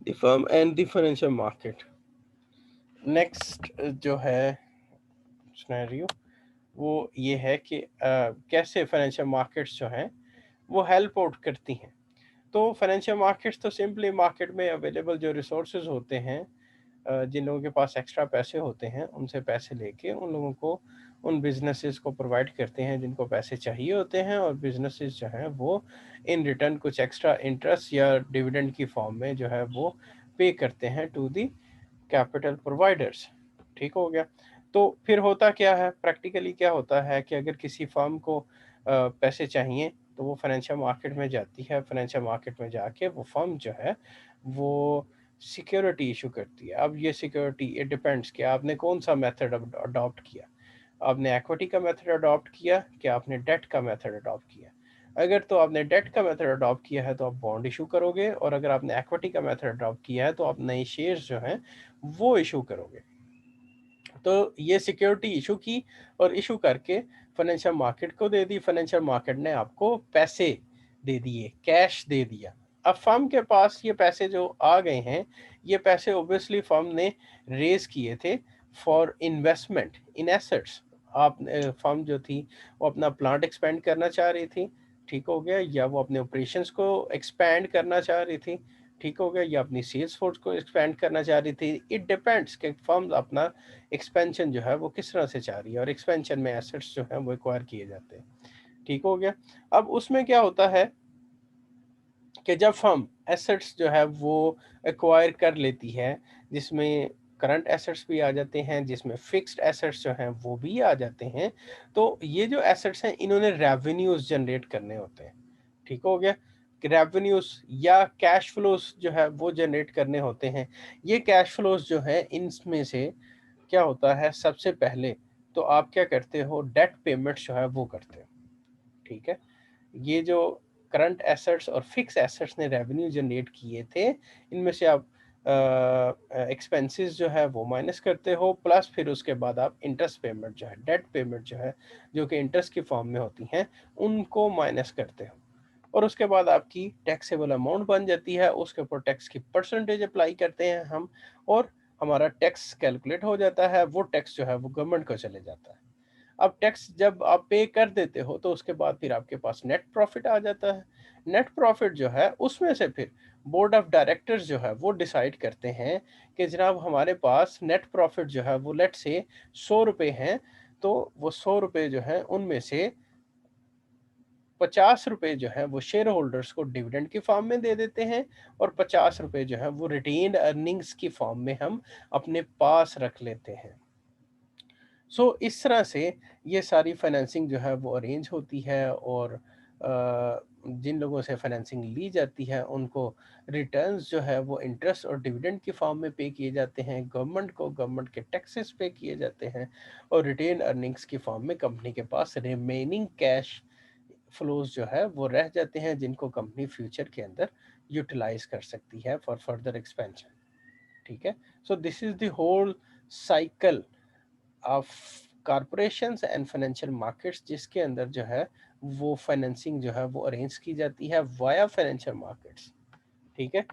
The firm and the financial market. Next जो है scenario वो ये है कि कैसे फाइनेंशियल मार्केट्स जो हैं वो हेल्प आउट करती हैं। तो फाइनेंशियल मार्केट्स तो सिंपली मार्केट में अवेलेबल जो रिसोर्सेज होते हैं, जिन लोगों के पास एक्स्ट्रा पैसे होते हैं उनसे पैसे लेके उन लोगों को उन बिजनेसेस को प्रोवाइड करते हैं जिनको पैसे चाहिए होते हैं, और बिजनेसेस जो हैं वो इन रिटर्न कुछ एक्स्ट्रा इंटरेस्ट या डिविडेंड की फॉर्म में जो है वो पे करते हैं टू दी कैपिटल प्रोवाइडर्स। ठीक हो गया। तो फिर होता क्या है, प्रैक्टिकली क्या होता है कि अगर किसी फर्म को पैसे चाहिए तो वो फाइनेंशियल मार्केट में जाती है। फाइनेंशियल मार्केट में जाके वो फर्म जो है वो सिक्योरिटी इशू करती है। अब ये सिक्योरिटी इट डिपेंड्स कि आपने कौन सा मेथड अडॉप्ट किया। आपने इक्विटी का मेथड अडॉप्ट किया कि आपने डेट का मेथड अडॉप्ट किया। अगर तो आपने डेट का मेथड अडॉप्ट किया है तो आप बॉन्ड इशू करोगे, और अगर आपने इक्विटी का मेथड अडॉप्ट किया है तो आप नए शेयर्स जो हैं वो इशू करोगे। तो ये सिक्योरिटी इशू की और इशू करके फाइनेंशियल मार्केट को दे दी। फाइनेंशियल मार्केट ने आपको पैसे दे दिए, कैश दे दिया। अब फर्म के पास ये पैसे जो आ गए हैं, ये पैसे ऑब्वियसली फर्म ने रेज किए थे फॉर इन्वेस्टमेंट इन एसेट्स। आप फर्म जो थी वो अपना प्लांट एक्सपेंड करना चाह रही थी, ठीक हो गया, या वो अपने ऑपरेशंस को एक्सपेंड करना चाह रही थी, ठीक हो गया, या अपनी सेल्स फोर्स को एक्सपेंड करना चाह रही थी। इट डिपेंड्स कि फर्म अपना एक्सपेंशन जो है वो किस तरह से चाह रही है, और एक्सपेंशन में एसेट्स जो हैं वो एक्वायर किए जाते हैं। ठीक हो गया। अब उसमें क्या होता है कि जब फर्म एसेट्स जो है वो एक्वायर कर लेती है, जिसमें करंट एसेट्स भी आ जाते हैं, जिसमें फिक्स्ड एसेट्स जो हैं वो भी आ जाते हैं, तो ये जो एसेट्स हैं इन्होंने रेवेन्यूज जनरेट करने होते हैं। ठीक हो गया। रेवेन्यूज या कैश फ्लोज जो है वो जनरेट करने होते हैं। ये कैश फ्लोज जो है इनमें से क्या होता है, सबसे पहले तो आप क्या करते हो, डेट पेमेंट जो है वो करते हो। ठीक है। ये जो करंट एसेट्स और फिक्स एसेट्स ने रेवेन्यू जनरेट किए थे, इनमें से आप एक्सपेंसेस जो है वो माइनस करते हो, प्लस फिर उसके बाद आप इंटरेस्ट पेमेंट जो है, डेट पेमेंट जो है, जो कि इंटरेस्ट की फॉर्म में होती हैं, उनको माइनस करते हो। और उसके बाद आपकी टैक्सेबल अमाउंट बन जाती है, उसके ऊपर टैक्स की परसेंटेज अप्लाई करते हैं हम, और हमारा टैक्स कैलकुलेट हो जाता है। वो टैक्स जो है वो गवर्नमेंट को चले जाता है। अब टैक्स जब आप पे कर देते हो तो उसके बाद फिर आपके पास नेट प्रॉफिट आ जाता है। नेट प्रॉफिट जो है उसमें से फिर बोर्ड ऑफ डायरेक्टर्स जो है वो डिसाइड करते हैं कि जनाब हमारे पास नेट प्रॉफिट जो है वो लेट से 100 रुपये हैं, तो वो 100 रुपये जो है उनमें से 50 रुपये जो है वो शेयर होल्डर्स को डिविडेंड की फॉर्म में दे देते हैं, और 50 रुपये जो है वो रिटेन्ड अर्निंग्स की फॉर्म में हम अपने पास रख लेते हैं। इस तरह से ये सारी फाइनेंसिंग जो है वो अरेंज होती है, और जिन लोगों से फाइनेंसिंग ली जाती है उनको रिटर्न्स जो है वो इंटरेस्ट और डिविडेंड की फॉर्म में पे किए जाते हैं, गवर्नमेंट को गवर्नमेंट के टैक्सेस पे किए जाते हैं, और रिटेन अर्निंग्स की फॉर्म में कंपनी के पास रिमेनिंग कैश फ्लोज जो है वो रह जाते हैं, जिनको कंपनी फ्यूचर के अंदर यूटिलाइज कर सकती है फॉर फर्दर एक्सपेंशन। ठीक है। So this is the whole cycle of corporations and financial markets, जिसके अंदर जो है वो फाइनेंसिंग जो है वो अरेंज की जाती है वाया फाइनेंशियल मार्केट्स। ठीक है।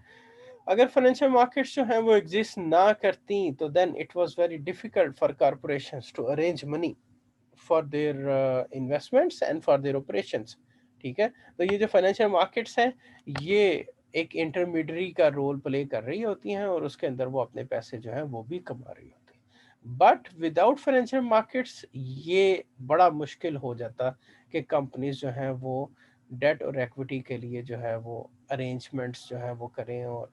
अगर फाइनेंशियल मार्केट्स जो हैं वो एग्जिस्ट ना करती तो then it was very difficult for corporations to arrange money for their investments and for their operations. ठीक है। तो ये जो फाइनेंशियल मार्केट्स हैं ये एक इंटरमीडियरी का रोल प्ले कर रही होती हैं, और उसके अंदर वो अपने पैसे जो है वो भी कमा रही होती हैं। बट विदाउट फाइनेंशियल मार्केट्स ये बड़ा मुश्किल हो जाता कि कंपनीज जो हैं वो डेट और इक्विटी के लिए जो है वो अरेंजमेंट्स जो है वो करें, और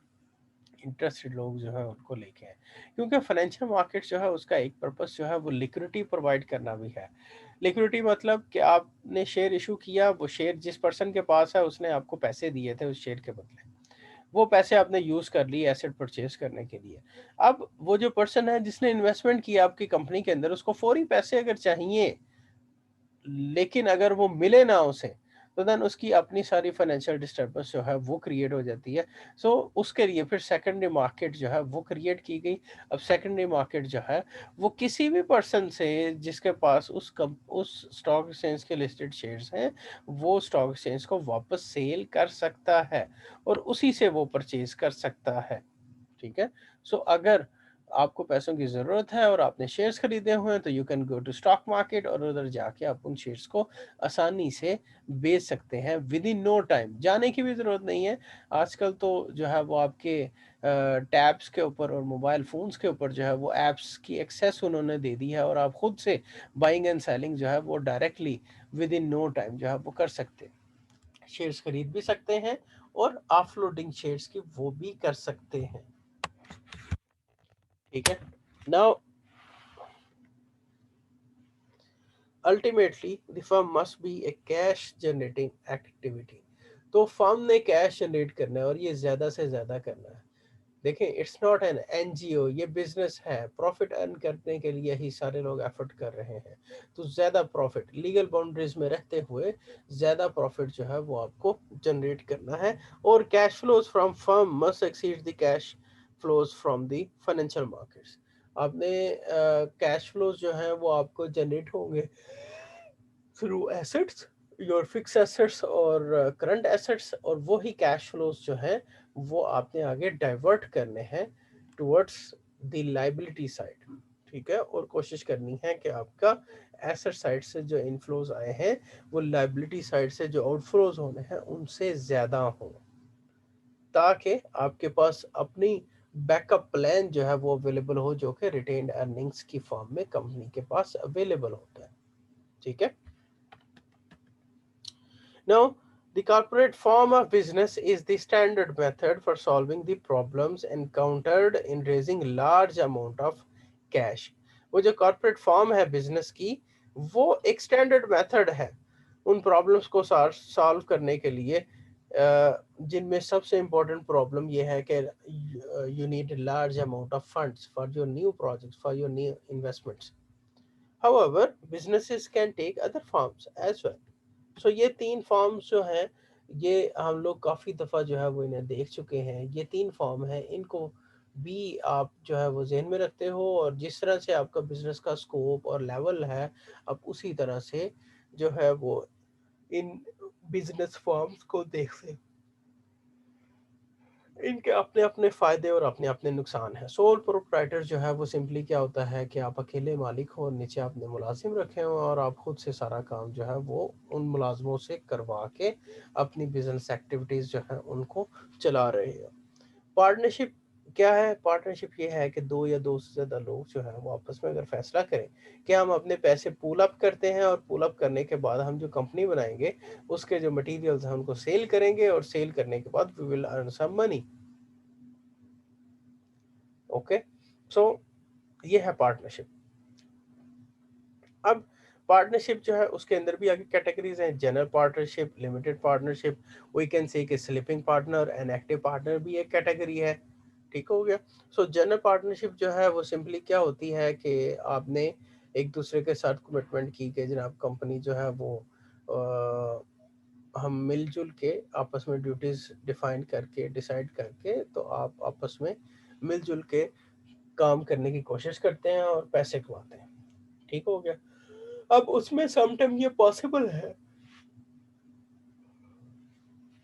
इंटरेस्टेड लोग जो है उनको लेके आए। क्योंकि फाइनेंशियल मार्केट जो है उसका एक पर्पस जो है वो लिक्विडिटी प्रोवाइड करना भी है। लिक्विडिटी मतलब कि आपने शेयर इशू किया, वो शेयर जिस पर्सन के पास है उसने आपको पैसे दिए थे उस शेयर के बदले, वो पैसे आपने यूज कर लिए एसेट परचेज करने के लिए। अब वो जो पर्सन है जिसने इन्वेस्टमेंट किया आपकी कंपनी के अंदर, उसको फौरी पैसे अगर चाहिए, लेकिन अगर वो मिले ना उसे, तो देन उसकी अपनी सारी फाइनेंशियल डिस्टर्बेंस जो है वो क्रिएट हो जाती है। उसके लिए फिर सेकेंडरी मार्केट जो है वो क्रिएट की गई। अब सेकेंडरी मार्केट जो है वो किसी भी पर्सन से जिसके पास उस स्टॉक एक्सचेंज के लिस्टेड शेयर्स हैं, वो स्टॉक एक्सचेंज को वापस सेल कर सकता है, और उसी से वो परचेज कर सकता है। ठीक है। सो अगर आपको पैसों की ज़रूरत है और आपने शेयर्स खरीदे हुए हैं तो you can go to stock market और उधर जाके आप उन शेयर्स को आसानी से बेच सकते हैं विद इन नो टाइम। जाने की भी ज़रूरत नहीं है। आजकल तो जो है वो आपके टैब्स के ऊपर और मोबाइल फ़ोन्स के ऊपर जो है वो ऐप्स की एक्सेस उन्होंने दे दी है और आप खुद से बाइंग एंड सेलिंग जो है वो directly within no time जो है वो कर सकते हैं। शेयर्स खरीद भी सकते हैं और ऑफलोडिंग शेयर्स की वो भी कर सकते हैं। ठीक है। Now ultimately the firm must be A cash generating activity. तो फर्म ने कैश जनरेट करना है और ये ज्यादा से ज्यादा करना है। देखें, इट्स नॉट एन एनजीओ, ये बिजनेस है। प्रॉफिट अर्न करने के लिए ही सारे लोग एफर्ट कर रहे हैं। तो ज्यादा प्रॉफिट लीगल बाउंड्रीज में रहते हुए ज्यादा प्रॉफिट जो है वो आपको जनरेट करना है। और cash flows from firm must exceed the cash flows from the financial markets. आपने कैश फ्लोज जो है वो आपको जनरेट होंगे through assets, your fix assets और करंट एसेट्स, और वो ही कैश फ्लोज जो है वो आपने आगे डाइवर्ट करने हैं टुवर्ड्स द लाइबिलिटी साइड। ठीक है। और कोशिश करनी है कि आपका एसेट साइड से जो इनफ्लोज आए हैं वो लाइबिलिटी साइड से जो आउटफ्लोज होने हैं उनसे ज्यादा हो, ताकि आपके पास अपनी बैकअप प्लान जो है वो अवेलेबल हो, जो कि रिटेन्ड अर्निंग्स की फॉर्म में कंपनी के पास अवेलेबल होता है। ठीक है। Now, the corporate form of business is the standard method for solving the problems encountered in raising large amount of cash. वो जो corporate form है business की, वो एक standard method है उन problems को solve करने के लिए, जिनमें सबसे important problem ये है कि you need a large amount of funds for your new projects, for your new investments. However, businesses can take other forms as well. सो ये तीन फॉर्म्स जो हैं, ये हम लोग काफ़ी दफ़ा जो है वो इन्हें देख चुके हैं। ये तीन फॉर्म हैं, इनको भी आप जो है वो ज़हन में रखते हो और जिस तरह से आपका बिजनेस का स्कोप और लेवल है, आप उसी तरह से जो है वो इन बिजनेस फॉर्म्स को देखते हो। इनके अपने अपने फ़ायदे और अपने अपने नुकसान हैं। सोल प्रोप्राइटर जो है वो सिंपली क्या होता है कि आप अकेले मालिक हो और नीचे आपने मुलाजिम रखे हो और आप खुद से सारा काम जो है वो उन मुलाजमों से करवा के अपनी बिजनेस एक्टिविटीज़ जो है उनको चला रहे हो। पार्टनरशिप क्या है? पार्टनरशिप ये है कि दो या दो से ज़्यादा लोग जो है वो आपस में अगर फैसला करें कि हम अपने पैसे पूल अप करते हैं और पूल अप करने के बाद हम जो कंपनी बनाएंगे उसके जो मटेरियल्स हैं उनको सेल करेंगे और सेल करने के बाद we will earn some money. Okay. So ये है पार्टनरशिप। अब पार्टनरशिप जो है उसके अंदर भी आगे कैटेगरीज हैं। General partnership, limited partnership, we can say कि sleeping partner and active partner भी एक कैटेगरी है। ठीक हो गया। सो जनरल पार्टनरशिप जो है वो सिंपली क्या होती है कि आपने एक दूसरे के साथ कमिटमेंट की कि जनाब कंपनी जो है वो हम मिलजुल के आपस में ड्यूटीज डिफाइन करके डिसाइड करके तो आप आपस में मिलजुल के काम करने की कोशिश करते हैं और पैसे कमाते हैं। ठीक हो गया। अब उसमें समटाइम ये पॉसिबल है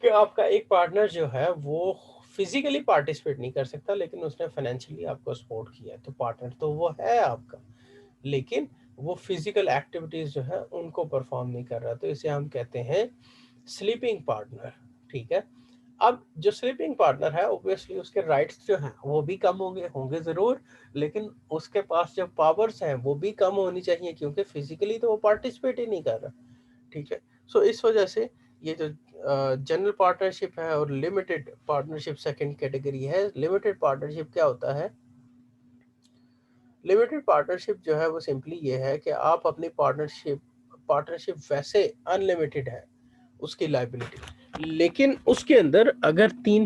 कि आपका एक पार्टनर जो है वो फिजिकली पार्टिसिपेट नहीं कर सकता लेकिन उसने फाइनेंशियली आपको सपोर्ट किया है, तो पार्टनर तो वो है आपका, लेकिन वो फिजिकल एक्टिविटीज जो है उनको परफॉर्म नहीं कर रहा, तो इसे हम कहते हैं स्लीपिंग पार्टनर। ठीक है। अब जो स्लीपिंग पार्टनर है ऑब्वियसली उसके राइट्स जो हैं वो भी कम होंगे होंगे जरूर, लेकिन उसके पास जो पावर्स हैं वो भी कम होनी चाहिए क्योंकि फिजिकली तो वो पार्टिसिपेट ही नहीं कर रहा। ठीक है। सो इस वजह से ये जो जनरल पार्टनरशिप है और लिमिटेड पार्टनरशिप सेकंड कैटेगरी है। लिमिटेड पार्टनरशिप क्या होता है? लिमिटेड पार्टनरशिप जो है वो सिंपली ये है कि आप अपनी पार्टनरशिप पार्टनरशिप वैसे अनलिमिटेड है उसकी लाइबिलिटी, लेकिन उसके अंदर अगर तीन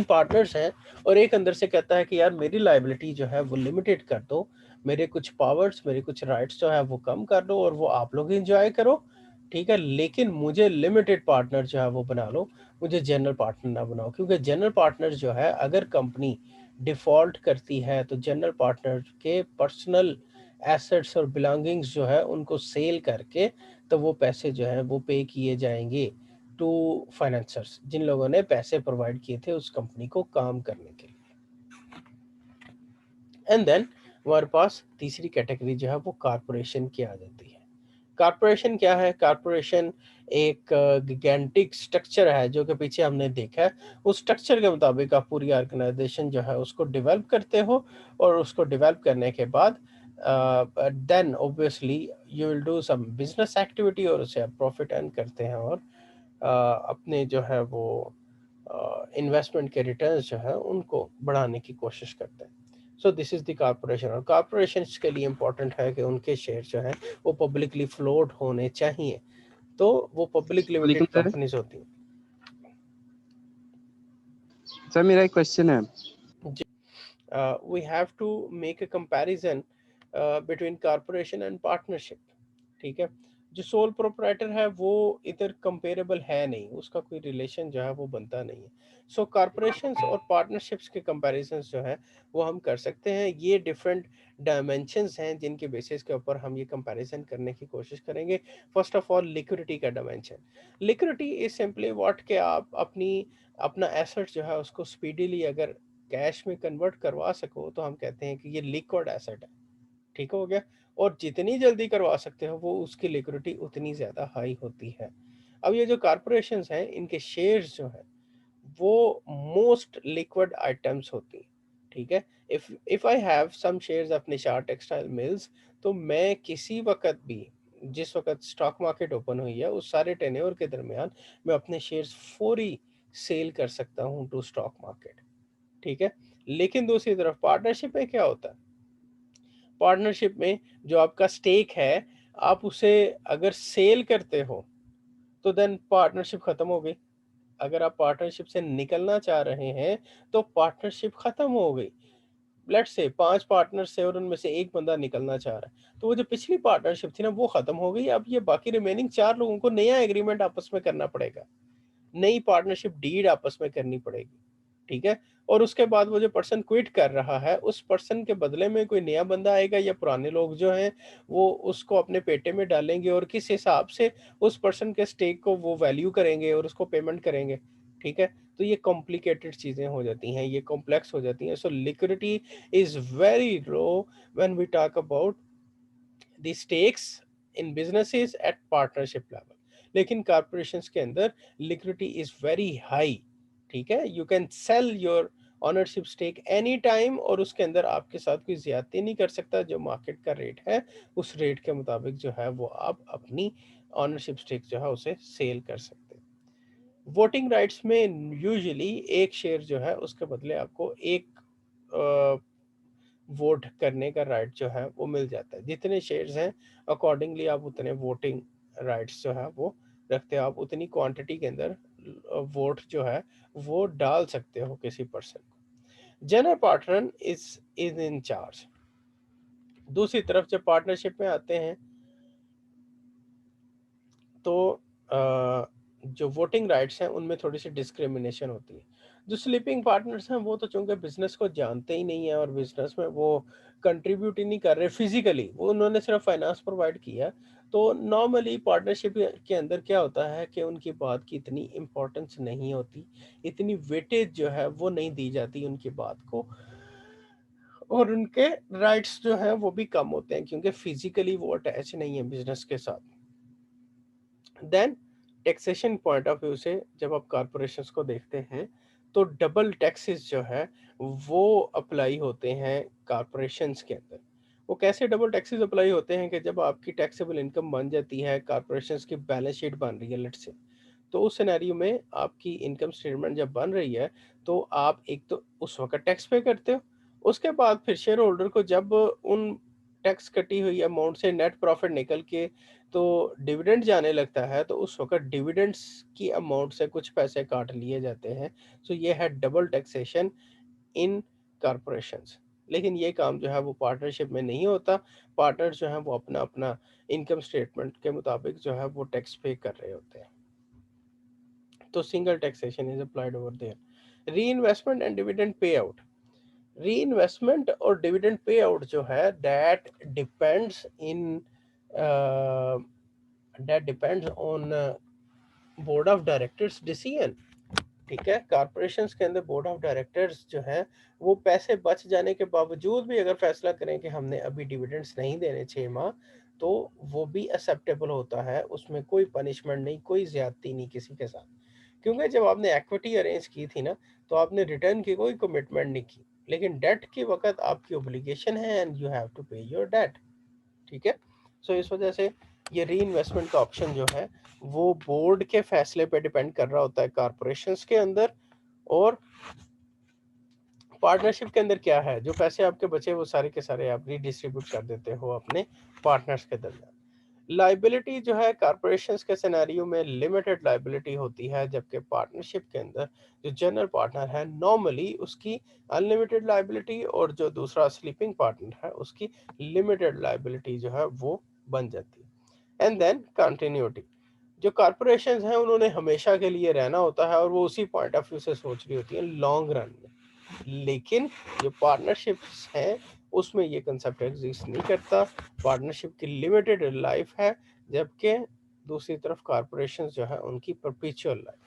पार्टनर्स हैं और एक अंदर से कहता है कि यार मेरी लाइबिलिटी जो है वो लिमिटेड कर दो, मेरे कुछ पावर्स मेरे कुछ राइट्स जो है वो कम कर दो और वो आप लोग एंजॉय करो। ठीक है। लेकिन मुझे लिमिटेड पार्टनर जो है वो बना लो, मुझे जनरल पार्टनर ना बनाओ, क्योंकि जनरल पार्टनर जो है अगर कंपनी डिफॉल्ट करती है तो जनरल पार्टनर के पर्सनल एसेट्स और बिलोंगिंग्स जो है उनको सेल करके तो वो पैसे जो है वो पे किए जाएंगे टू फाइनेंसर्स, जिन लोगों ने पैसे प्रोवाइड किए थे उस कंपनी को काम करने के लिए। एंड देन हमारे पास तीसरी कैटेगरी जो है वो कारपोरेशन की आ जाती है। कारपोरेशन क्या है? कारपोरेशन एक गिगेंटिक स्ट्रक्चर है जो कि पीछे हमने देखा है। उस स्ट्रक्चर के मुताबिक आप पूरी ऑर्गेनाइजेशन जो है उसको डेवलप करते हो, और उसको डेवलप करने के बाद then obviously you will do some business activity, और उससे आप प्रॉफिट अर्न करते हैं, और अपने जो है वो इन्वेस्टमेंट के रिटर्न्स जो है उनको बढ़ाने की कोशिश करते हैं। सो दिस इज द कारपोरेशन। और कारपोरेशन के लिए इम्पोर्टेंट है कि उनके शेयर जो है वो पब्लिकली फ्लोट होने चाहिए, तो वो पब्लिक लिमिटेड सर कंपनीज होती हैं। सर मेरा एक क्वेश्चन है। जी, we have to make a comparison between corporation and partnership. ठीक है, जो सोल प्रोप्राइटर है वो इधर कंपेरेबल है नहीं, उसका कोई रिलेशन जो है वो बनता नहीं है। सो कारपोरेशंस और पार्टनरशिप्स के कंपैरिजंस जो है वो हम कर सकते हैं। ये डिफरेंट डायमेंशंस हैं जिनके बेसिस के ऊपर हम ये कंपैरिजन करने की कोशिश करेंगे। फर्स्ट ऑफ ऑल, लिक्विडिटी का dimension. Liquidity is simply what के आप अपना एसेट जो है उसको स्पीडीली अगर कैश में कन्वर्ट करवा सको तो हम कहते हैं कि ये लिक्विड एसेट है। ठीक हो गया। और जितनी जल्दी करवा सकते हो वो उसकी लिक्विडिटी उतनी ज़्यादा हाई होती है। अब ये जो कारपोरेशंस हैं इनके शेयर्स जो है वो मोस्ट लिक्विड आइटम्स होती हैं। ठीक है, if I have some shares of Nishar textile mills, तो मैं किसी वक्त भी, जिस वक्त स्टॉक मार्केट ओपन हुई है उस सारे टेन्योर के दरमियान मैं अपने शेयर्स फौरी सेल कर सकता हूं टू स्टॉक मार्केट। ठीक है, लेकिन दूसरी तरफ पार्टनरशिप में क्या होता है? पार्टनरशिप में जो आपका स्टेक है, आप उसे अगर सेल करते हो तो देन पार्टनरशिप खत्म हो गई। अगर आप पार्टनरशिप से निकलना चाह रहे हैं तो पार्टनरशिप खत्म हो गई। लेट्स से 5 पार्टनर्स थे और उनमें से एक बंदा निकलना चाह रहा है, तो वो जो पिछली पार्टनरशिप थी ना वो खत्म हो गई। अब ये बाकी रिमेनिंग 4 लोगों को नया एग्रीमेंट आपस में करना पड़ेगा, नई पार्टनरशिप डीड आपस में करनी पड़ेगी। ठीक है, और उसके बाद वो जो पर्सन क्विट कर रहा है उस पर्सन के बदले में कोई नया बंदा आएगा, या पुराने लोग जो हैं वो उसको अपने पेटे में डालेंगे और किस हिसाब से उस पर्सन के स्टेक को वो वैल्यू करेंगे और उसको पेमेंट करेंगे। ठीक है, तो ये कॉम्प्लिकेटेड चीजें हो जाती हैं, ये कॉम्प्लेक्स हो जाती हैं। So liquidity is very low when we talk about the stakes in businesses at partnership level. लेकिन कॉर्पोरेशंस के अंदर लिक्विडिटी इज वेरी हाई। ठीक है, you can sell your ownership stake any time, और उसके अंदर आपके साथ कोई ज्यादती नहीं कर सकता। जो मार्केट का रेट है उस रेट के मुताबिक जो है वो आप अपनी ऑनरशिप स्टेक जो है उसे सेल कर सकते हैं। वोटिंग राइट्स में यूजुअली एक शेयर जो है उसके बदले आपको एक वोट करने का राइट जो है वो मिल जाता है। जितने शेयर्स हैं अकॉर्डिंगली आप उतने वोटिंग राइट्स जो है वो रखते हो। आप उतनी क्वांटिटी के अंदर वोट जो है वो डाल सकते हो किसी पर्सन को। General partner is in charge. दूसरी तरफ जब पार्टनरशिप में आते हैं तो जो वोटिंग राइट्स हैं उनमें थोड़ी सी डिस्क्रिमिनेशन होती है। जो स्लीपिंग पार्टनर्स हैं वो तो चूंकि बिजनेस को जानते ही नहीं है और बिजनेस में वो कंट्रीब्यूट ही नहीं कर रहे फिजिकली, वो उन्होंने सिर्फ फाइनेंस प्रोवाइड किया। तो नॉर्मली पार्टनरशिप के अंदर क्या होता है कि उनकी बात की इतनी इम्पोर्टेंस नहीं होती, इतनी वेटेज जो है वो नहीं दी जाती उनकी बात को, और उनके राइट्स जो हैं वो भी कम होते हैं क्योंकि फिजिकली वो अटैच नहीं है बिजनेस के साथ। Then taxation point of view से जब आप कॉरपोरेशंस को देखते हैं तो डबल टैक्सेस जो है वो अप्लाई होते हैं कॉरपोरेशंस के अंदर। वो कैसे डबल टैक्सेस अप्लाई होते हैं कि जब आपकी टैक्सेबल इनकम बन जाती है, कॉरपोरेशंस की बैलेंस शीट बन रही है लेट्स से, तो उस सिनेरियो में आपकी इनकम स्टेटमेंट जब बन रही है तो आप एक तो उस वक्त टैक्स पे करते हो, उसके बाद फिर शेयर होल्डर को जब उन टैक्स कटी हुई अमाउंट से नेट प्रॉफिट निकल के तो डिविडेंड जाने लगता है, तो उस वक्त डिविडेंड्स की अमाउंट से कुछ पैसे काट लिए जाते हैं। सो ये है डबल टैक्सेशन इन कॉरपोरेशंस। लेकिन ये काम जो है वो पार्टनरशिप में नहीं होता। पार्टनर जो है वो अपना अपना इनकम स्टेटमेंट के मुताबिक जो है वो टैक्स पे कर रहे होते हैं। तो single taxation is applied over there. Reinvestment and dividend pay out. Reinvestment और डिविडेंड पे आउट जो है depends in that depends on board of directors decision, ठीक है। कॉर्पोरेशंस के अंदर बोर्ड ऑफ डायरेक्टर्स जो है वो पैसे बच जाने के बावजूद भी अगर फैसला करें कि हमने अभी डिविडेंड्स नहीं देने 6 माह, तो वो भी एक्सेप्टेबल होता है, उसमें कोई पनिशमेंट नहीं, कोई ज्यादती नहीं किसी के साथ। क्योंकि जब आपने इक्विटी अरेंज की थी ना, तो आपने रिटर्न की कोई कमिटमेंट नहीं की, लेकिन डेट के वक्त आपकी ओब्लिगेशन है एंड यू हैव टू पे योर डेट, ठीक है। सो इस वजह से ये री इन्वेस्टमेंट का ऑप्शन जो है वो बोर्ड के फैसले पे डिपेंड कर रहा होता है कॉर्पोरेशंस के अंदर। और पार्टनरशिप के अंदर क्या है, जो पैसे आपके बचे वो सारे के सारे आप रीडिस्ट्रीब्यूट कर देते हो अपने पार्टनर्स के दरमियान। लाइबिलिटी जो है कॉर्पोरेशंस के सिनेरियो में लिमिटेड लाइबिलिटी होती है, जबकि पार्टनरशिप के अंदर जो जनरल पार्टनर है नॉर्मली उसकी अनलिमिटेड लाइबिलिटी, और जो दूसरा स्लीपिंग पार्टनर है उसकी लिमिटेड लाइबिलिटी जो है वो बन जाती है। एंड देन कंटिन्यूटी, जो कॉर्पोरेशंस हैं उन्होंने हमेशा के लिए रहना होता है और वो उसी पॉइंट ऑफ व्यू से सोच रही होती है लॉन्ग रन में। लेकिन जो पार्टनरशिप्स हैं उसमें ये कंसेप्ट एग्जिस्ट नहीं करता, पार्टनरशिप की लिमिटेड लाइफ है, जबकि दूसरी तरफ कॉर्पोरेशंस जो है उनकी परपेचुअल लाइफ।